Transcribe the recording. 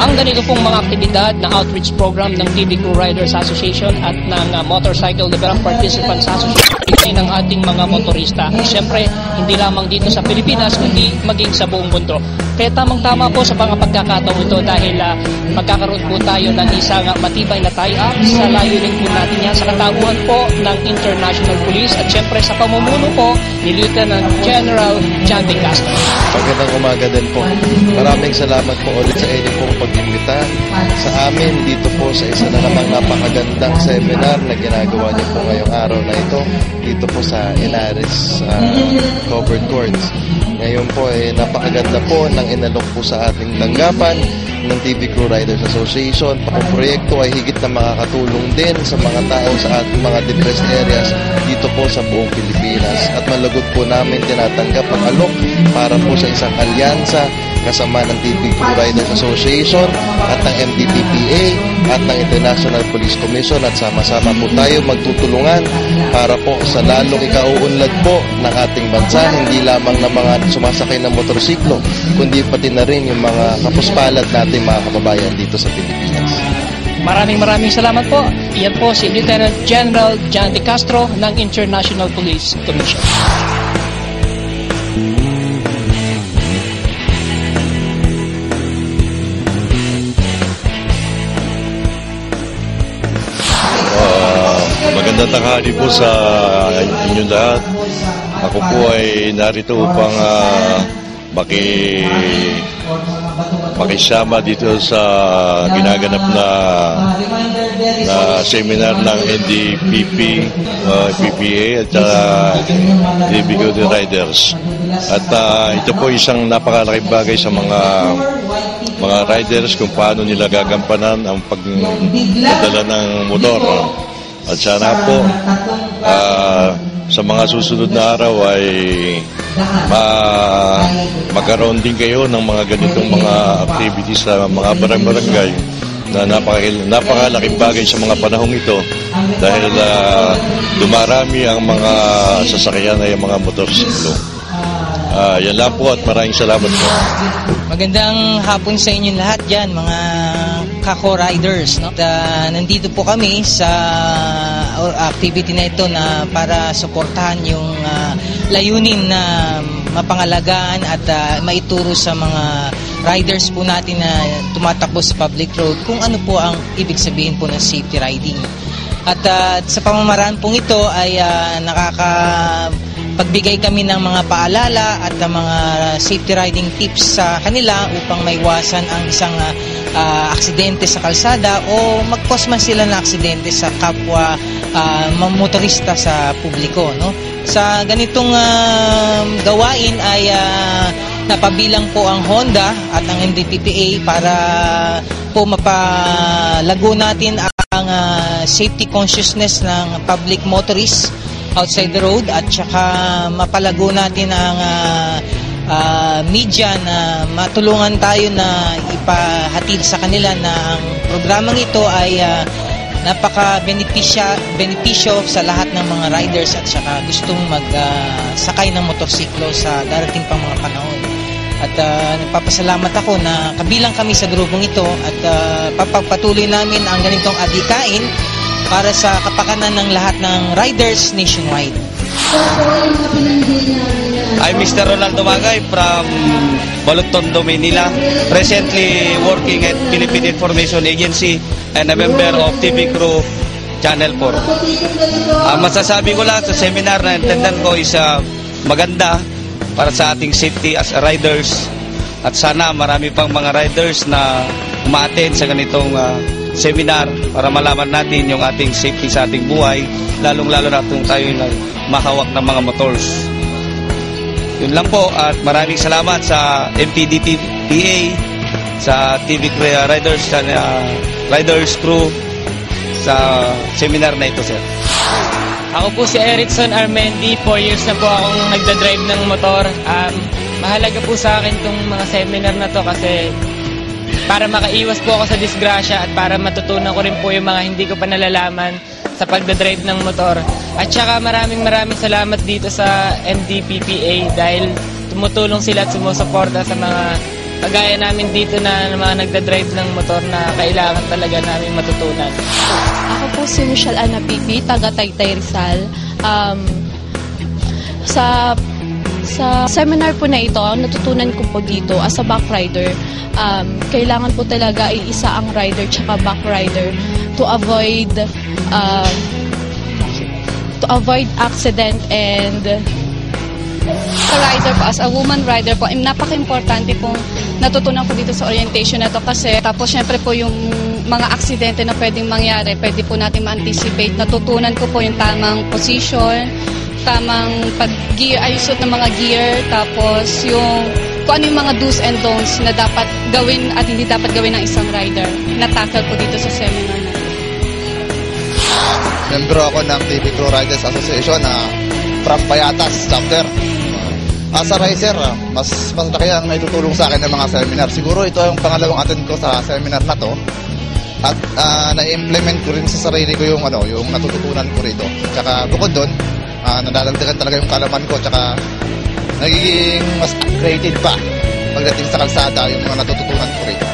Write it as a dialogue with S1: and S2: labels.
S1: Ang ganito pong mga aktibidad na outreach program ng TV Crew Riders Association at ng Motorcycle Liberal Participants Association ng ating mga motorista. Siyempre, hindi lamang dito sa Pilipinas, kundi maging sa buong mundo. Kaya tamang-tama po sa mga pagkakataon ito dahil magkakaroon po tayo ng isang matibay na tie-up sa layunin po natin yan sa kataguhan po ng International Police at siyempre sa pamumuno po ni Lieutenant General John De Castro.
S2: Magandang umaga din po. Maraming salamat po ulit sa inyo pong pag-imbita sa amin dito po sa isa na namang napakagandang seminar na ginagawa niyo po ngayong araw na ito dito po sa Inaris Covered Courts. Ngayon po napakaganda po ng inalok po sa ating tanggapan ng TV Crew Riders Association. Ang proyekto ay higit na makakatulong din sa mga tao sa ating mga depressed areas dito po sa buong Pilipinas. At malugod po namin tinatanggap ang alok para po sa isang alyansa kasama ng TV Crew Riders Association at ng MDPPA at ng International Police Commission at sama-sama po tayo magtutulungan para po sa lalong ikauunlad po ng ating bansa, hindi lamang ng mga sumasakay ng motorsiklo, kundi pati na rin yung mga kapuspalad natin mga kababayan dito sa Pilipinas.
S1: Maraming salamat po. Iyan po si Lieutenant General John De Castro ng International Police Commission.
S3: Magandang tanghali po sa inyong lahat. Ako po ay narito upang makisama dito sa ginaganap na seminar ng NDPP, PPA at TV Crew Riders. At ito po isang napakalaking bagay sa mga riders kung paano nila gagampanan ang pagdadala ng motor. At sana po sa mga susunod na araw ay magkaroon din kayo ng mga ganitong mga activities sa mga barangay na napakalaking bagay sa mga panahong ito dahil dumarami ang mga sasakyan ay mga motorsiklo. Yan lang po at maraming salamat po.
S4: Magandang hapon sa inyo lahat dyan, mga kako-riders. No? Nandito po kami sa activity na ito na para suportahan yung layunin na mapangalagaan at maituro sa mga riders po natin na tumatakbo sa public road kung ano po ang ibig sabihin po ng safety riding. At sa pamamaraan pong ito ay pagbigay kami ng mga paalala at ng mga safety riding tips sa kanila upang maiwasan ang isang aksidente sa kalsada o mag-cause man sila ng aksidente sa kapwa motorista sa publiko. No? Sa ganitong gawain ay napabilang po ang Honda at ang NDPPA para po mapalago natin ang safety consciousness ng public motorists outside the road at saka mapalago natin ang media na matulungan tayo na ipahatid sa kanila na ang programang ito ay napaka-benepisyo sa lahat ng mga riders at saka gustong magsakay ng motorsiklo sa darating pang mga panahon. At nagpapasalamat ako na kabilang kami sa grupong ito at papagpatuloy namin ang ganitong adhikain para sa kapakanan ng lahat ng riders nationwide.
S5: I'm Mr. Ronaldo Magay from Balugtondo, Manila. Recently working at Philippine Information Agency and a member of TV Crew Channel 4. Masasabi ko lang sa seminar na intendan ko is maganda para sa ating safety as riders. At sana marami pang mga riders na umaattend sa ganitong seminar para malaman natin yung ating safety sa ating buhay, lalong-lalo na kung tayo mahawak ng mga motors. Yun lang po at maraming salamat sa MPDPA, sa TV Riders Crew sa seminar na ito, sir.
S6: Ako po si Erickson Armendi, 4 years na po akong nagdadrive ng motor. Mahalaga po sa akin itong mga seminar na to kasi para makaiwas po ako sa disgrasya at para matutunan ko rin po yung mga hindi ko pa nalalaman sa pagdadrive ng motor. At saka maraming salamat dito sa MDPPA dahil tumutulong sila at sumusuporta sa mga kagaya namin dito na mga nagdadrive ng motor na kailangan talaga namin matutunan.
S7: Ako po si Michelle Ana Pipi, taga Taytay Rizal. Sa seminar po na ito, natutunan ko po dito as a back rider, kailangan po talaga iisa ang rider tsaka back rider to avoid accident. And
S8: sa rider po, as a woman rider po, napaka-importante pong natutunan ko dito sa orientation na to kasi tapos syempre po yung mga aksidente na pwedeng mangyari, pwede po natin ma-anticipate. Natutunan ko po yung tamang position, tamang pag-gear, ayusot ng mga gear, tapos yung kung ano yung mga do's and don'ts na dapat gawin at hindi dapat gawin ng isang rider. Na-tackle ko dito sa seminar na.
S9: Membro ako ng TV Crew Riders Association from Payatas chapter. As a rider, mas laki ang naitutulong sa akin ng mga seminar. Siguro ito yung pangalawang attend ko sa seminar na to. At na-implement ko rin sa sarili ko yung natututunan ko rito. Tsaka bukod doon, nadadagdagan talaga yung kalaman ko. Tsaka nagiging mas upgraded pa pagdating sa kalsada yung mga natututunan ko rito.